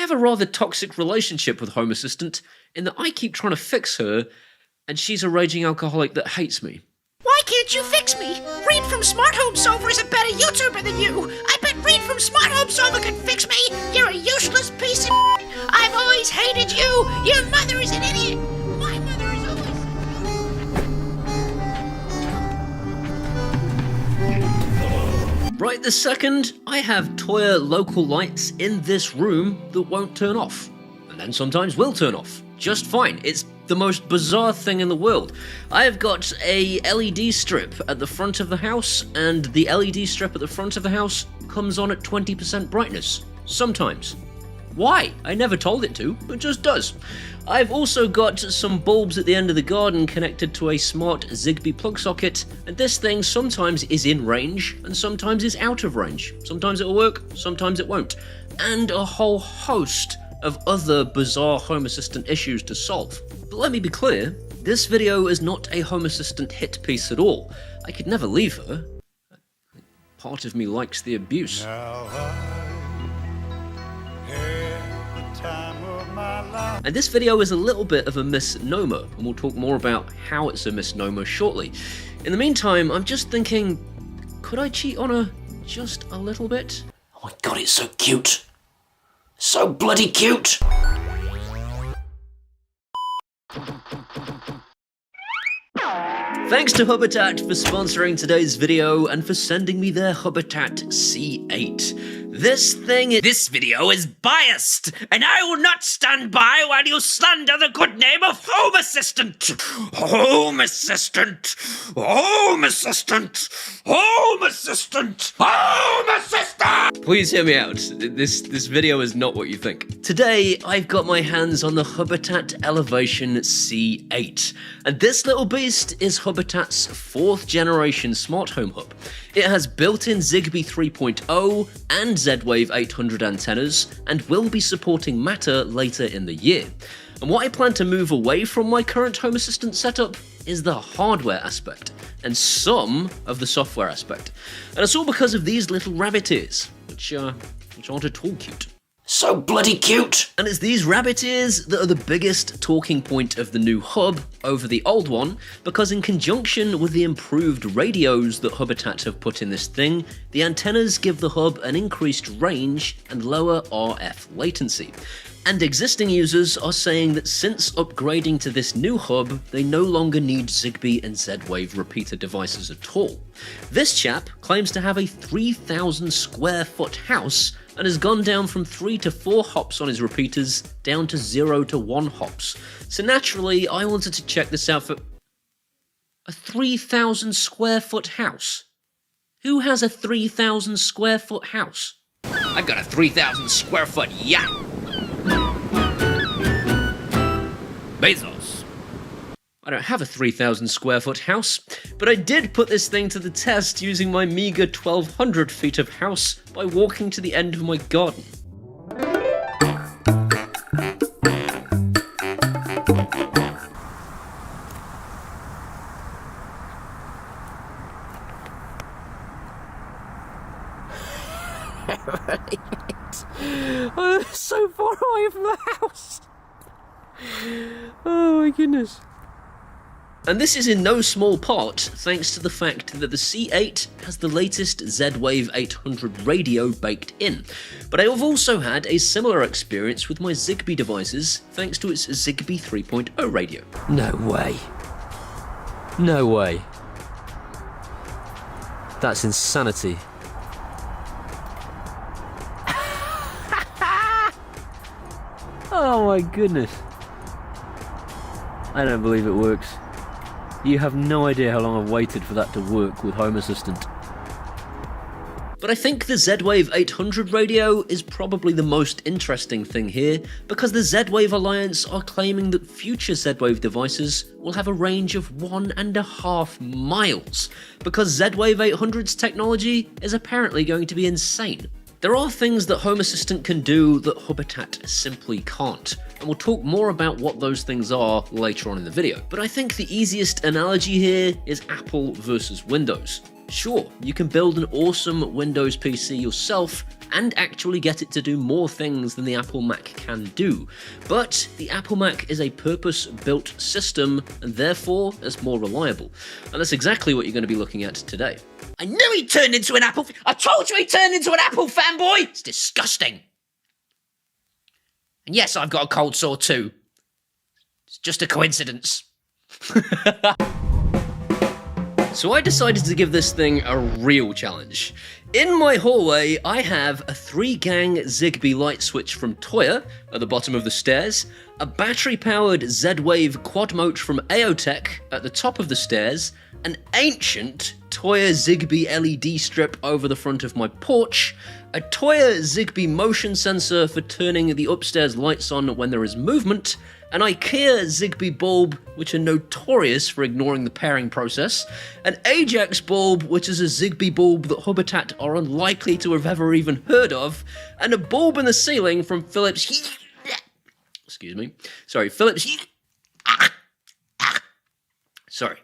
have a rather toxic relationship with Home Assistant in that I keep trying to fix her, and she's a raging alcoholic that hates me. Why can't you fix me? Reed from Smart Home Solver is a better YouTuber than you. I bet Reed from Smart Home Solver can fix me. You're a useless piece of I've always hated you. Your mother is an idiot. My mother is always... Right this second, I have Toya local lights in this room that won't turn off. And then sometimes will turn off. Just fine. It's the most bizarre thing in the world. I have got a LED strip at the front of the house, and the LED strip at the front of the house comes on at 20% brightness. Sometimes. Why? I never told it to, it just does. I've also got some bulbs at the end of the garden connected to a smart Zigbee plug socket, and this thing sometimes is in range, and sometimes is out of range. Sometimes it'll work, sometimes it won't. And a whole host of other bizarre Home Assistant issues to solve. But let me be clear, this video is not a Home Assistant hit piece at all. I could never leave her. Part of me likes the abuse. And this video is a little bit of a misnomer, and we'll talk more about how it's a misnomer shortly. In the meantime, I'm just thinking, could I cheat on her just a little bit? Oh my god, it's so cute. So bloody cute! Thanks to Hubitant for sponsoring today's video and for sending me their Hubitant C8. This video is biased, and I will not stand by while you slander the good name of Home Assistant! Home Assistant! Home Assistant! Home Assistant! Home Assistant! Please hear me out. This video is not what you think. Today, I've got my hands on the Hubitant Elevation C8, and this little beast is Hubitat's 4th generation smart home hub. It has built-in Zigbee 3.0 and Z-Wave 800 antennas, and will be supporting Matter later in the year. And what I plan to move away from my current Home Assistant setup is the hardware aspect, and some of the software aspect. And it's all because of these little rabbit ears, which aren't at all cute. So bloody cute! And it's these rabbit ears that are the biggest talking point of the new hub over the old one, because in conjunction with the improved radios that Hubitat have put in this thing, the antennas give the hub an increased range and lower RF latency. And existing users are saying that since upgrading to this new hub, they no longer need Zigbee and Z-Wave repeater devices at all. This chap claims to have a 3,000 square foot house and has gone down from 3 to 4 hops on his repeaters down to 0 to 1 hops. So naturally, I wanted to check this out for a 3,000 square foot house. Who has a 3,000 square foot house? I've got a 3,000 square foot yacht. Bezos. I don't have a 3,000 square foot house, but I did put this thing to the test using my meager 1,200 feet of house by walking to the end of my garden. I'm so far away from the house. Oh my goodness. And this is in no small part thanks to the fact that the C8 has the latest Z-Wave 800 radio baked in. But I have also had a similar experience with my Zigbee devices thanks to its Zigbee 3.0 radio. No way. No way. That's insanity. Oh my goodness. I don't believe it works. You have no idea how long I've waited for that to work with Home Assistant. But I think the Z-Wave 800 radio is probably the most interesting thing here, because the Z-Wave Alliance are claiming that future Z-Wave devices will have a range of 1.5 miles, because Z-Wave 800's technology is apparently going to be insane. There are things that Home Assistant can do that Hubitat simply can't, and we'll talk more about what those things are later on in the video. But I think the easiest analogy here is Apple versus Windows. Sure, you can build an awesome Windows PC yourself and actually get it to do more things than the Apple Mac can do, but the Apple Mac is a purpose-built system and therefore it's more reliable, and that's exactly what you're going to be looking at today. I knew he turned into an Apple. I told you he turned into an Apple fanboy. It's disgusting. And yes, I've got a cold sore too. It's just a coincidence. So I decided to give this thing a real challenge. In my hallway, I have a 3-gang Zigbee light switch from Toya at the bottom of the stairs, a battery-powered Z-Wave quad mote from Aeotech at the top of the stairs, an ancient Toya Zigbee LED strip over the front of my porch, a Toya Zigbee motion sensor for turning the upstairs lights on when there is movement, an IKEA Zigbee bulb, which are notorious for ignoring the pairing process, an Ajax bulb, which is a Zigbee bulb that Hubitant are unlikely to have ever even heard of, and a bulb in the ceiling from Philips. Excuse me. Sorry, Philips. Sorry.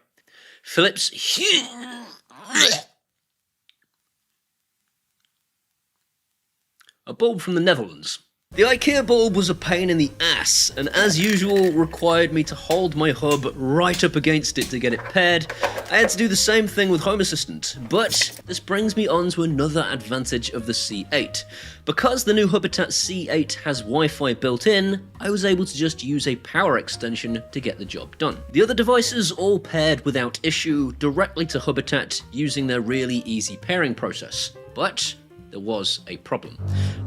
Philips. A bulb from the Netherlands. The IKEA bulb was a pain in the ass, and as usual required me to hold my hub right up against it to get it paired. I had to do the same thing with Home Assistant, but this brings me on to another advantage of the C8. Because the new Hubitant C8 has Wi-Fi built in, I was able to just use a power extension to get the job done. The other devices all paired without issue directly to Hubitant using their really easy pairing process, but there was a problem.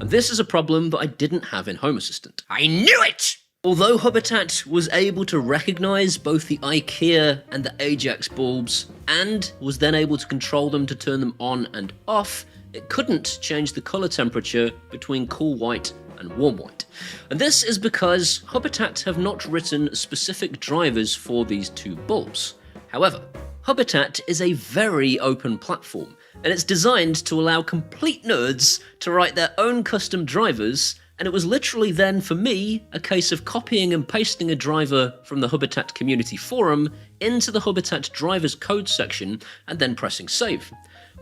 And this is a problem that I didn't have in Home Assistant. I knew it! Although Hubitant was able to recognize both the IKEA and the Ajax bulbs, and was then able to control them to turn them on and off, it couldn't change the color temperature between cool white and warm white. And this is because Hubitant have not written specific drivers for these two bulbs. However, Hubitant is a very open platform, and it's designed to allow complete nerds to write their own custom drivers, and it was literally then, for me, a case of copying and pasting a driver from the Hubitant community forum into the Hubitant drivers code section, and then pressing save.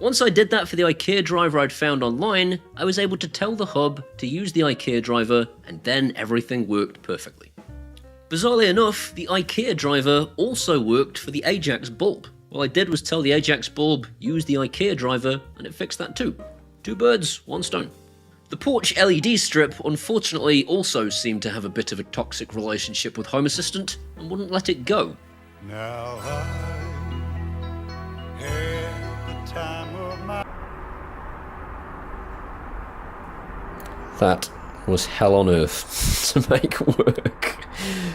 Once I did that for the IKEA driver I'd found online, I was able to tell the hub to use the IKEA driver, and then everything worked perfectly. Bizarrely enough, the IKEA driver also worked for the Ajax bulb. All I did was tell the Ajax bulb, use the IKEA driver, and it fixed that too. 2 birds, 1 stone. The porch LED strip, unfortunately, also seemed to have a bit of a toxic relationship with Home Assistant, and wouldn't let it go. Now I had the time of my... That was hell on earth to make work.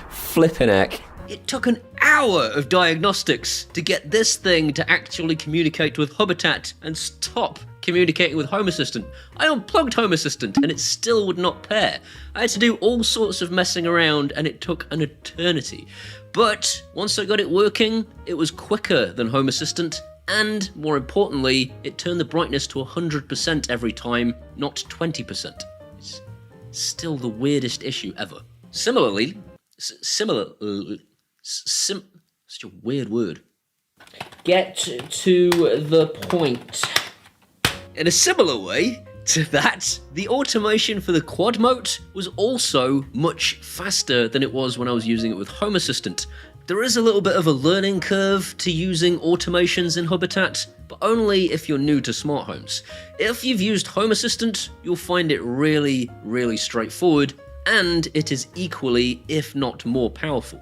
Flippin' heck. It took an hour of diagnostics to get this thing to actually communicate with Hubitant and stop communicating with Home Assistant. I unplugged Home Assistant and it still would not pair. I had to do all sorts of messing around and it took an eternity. But once I got it working, it was quicker than Home Assistant, and more importantly, it turned the brightness to 100% every time, not 20%. It's still the weirdest issue ever. Similarly, such a weird word. Get to the point. In a similar way to that, the automation for the quad mote was also much faster than it was when I was using it with Home Assistant. There is a little bit of a learning curve to using automations in Hubitant, but only if you're new to smart homes. If you've used Home Assistant, you'll find it really, really straightforward, and it is equally, if not more powerful.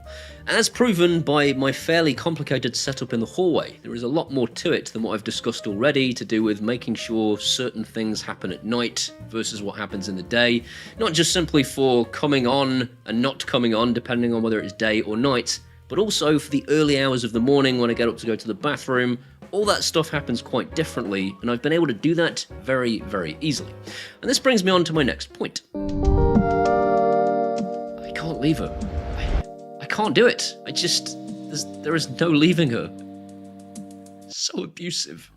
As proven by my fairly complicated setup in the hallway, there is a lot more to it than what I've discussed already to do with making sure certain things happen at night versus what happens in the day. Not just simply for coming on and not coming on, depending on whether it's day or night, but also for the early hours of the morning when I get up to go to the bathroom. All that stuff happens quite differently, and I've been able to do that very, very easily. And this brings me on to my next point. I can't leave her. I can't do it. There is no leaving her. So abusive.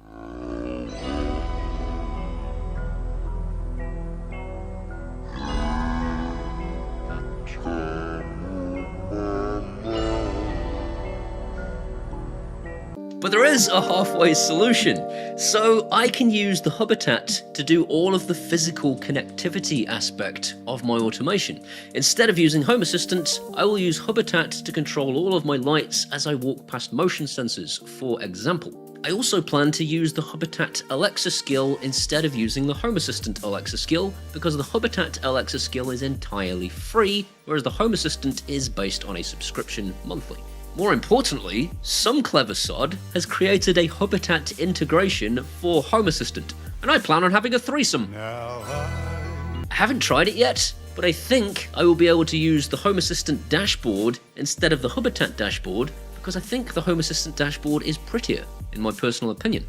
But there is a halfway solution. So I can use the hubitant to do all of the physical connectivity aspect of my automation. Instead of using Home Assistant, I will use hubitant to control all of my lights as I walk past motion sensors, for example. I also plan to use the hubitant Alexa skill instead of using the Home Assistant Alexa skill, because the hubitant Alexa skill is entirely free, whereas the Home Assistant is based on a subscription monthly. More importantly, some clever sod has created a hubitant integration for Home Assistant, and I plan on having a threesome. Now I haven't tried it yet, but I think I will be able to use the Home Assistant dashboard instead of the hubitant dashboard, because I think the Home Assistant dashboard is prettier, in my personal opinion.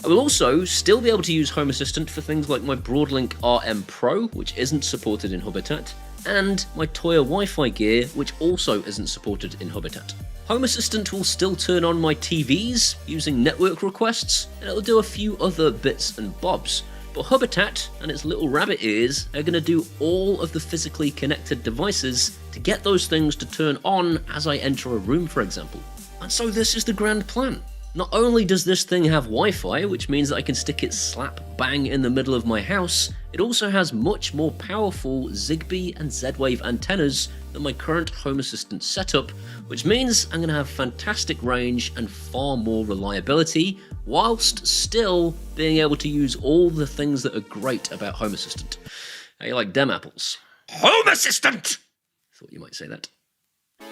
I will also still be able to use Home Assistant for things like my Broadlink RM Pro, which isn't supported in hubitant, and my Toya Wi-Fi gear, which also isn't supported in hubitant. Home Assistant will still turn on my TVs using network requests, and it'll do a few other bits and bobs. But hubitant and its little rabbit ears are going to do all of the physically connected devices to get those things to turn on as I enter a room, for example. And so this is the grand plan. Not only does this thing have Wi-Fi, which means that I can stick it slap bang in the middle of my house, it also has much more powerful Zigbee and Z-Wave antennas than my current Home Assistant setup, which means I'm going to have fantastic range and far more reliability, whilst still being able to use all the things that are great about Home Assistant. How you like dem apples? Home Assistant! Thought you might say that.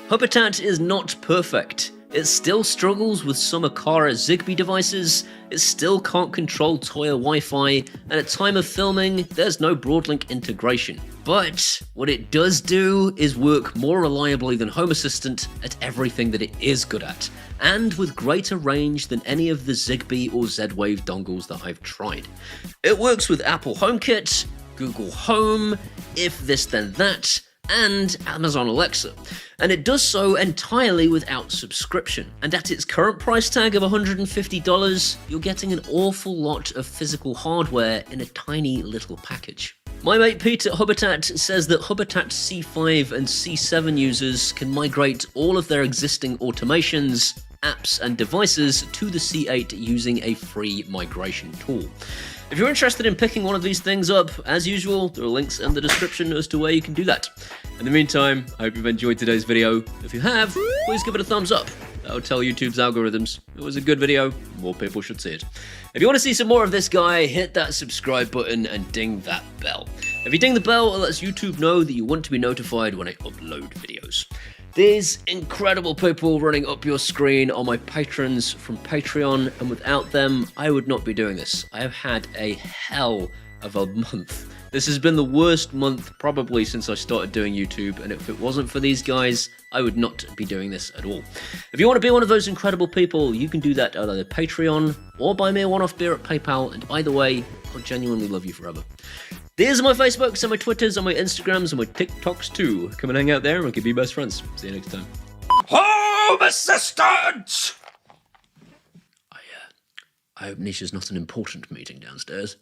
Hubitant is not perfect. It still struggles with some Aqara Zigbee devices, it still can't control Toya Wi-Fi, and at time of filming, there's no Broadlink integration. But what it does do is work more reliably than Home Assistant at everything that it is good at, and with greater range than any of the Zigbee or Z-Wave dongles that I've tried. It works with Apple HomeKit, Google Home, If This Then That, and Amazon Alexa, and it does so entirely without subscription. And at its current price tag of $150, you're getting an awful lot of physical hardware in a tiny little package. My mate Pete at Hubitant says that Hubitant C5 and C7 users can migrate all of their existing automations, apps and devices to the C8 using a free migration tool. If you're interested in picking one of these things up, as usual, there are links in the description as to where you can do that. In the meantime, I hope you've enjoyed today's video. If you have, please give it a thumbs up. That will tell YouTube's algorithms it was a good video, more people should see it. If you want to see some more of this guy, hit that subscribe button and ding that bell. If you ding the bell, it lets YouTube know that you want to be notified when I upload videos. These incredible people running up your screen are my patrons from Patreon, and without them, I would not be doing this. I have had a hell of a month. This has been the worst month probably since I started doing YouTube, and if it wasn't for these guys, I would not be doing this at all. If you want to be one of those incredible people, you can do that at either Patreon or buy me a one-off beer at PayPal, and either way, I'll genuinely love you forever. These are my Facebooks and my Twitters and my Instagrams and my TikToks too. Come and hang out there and we can be best friends. See you next time. Home Assistant! I hope Nisha's not an important meeting downstairs.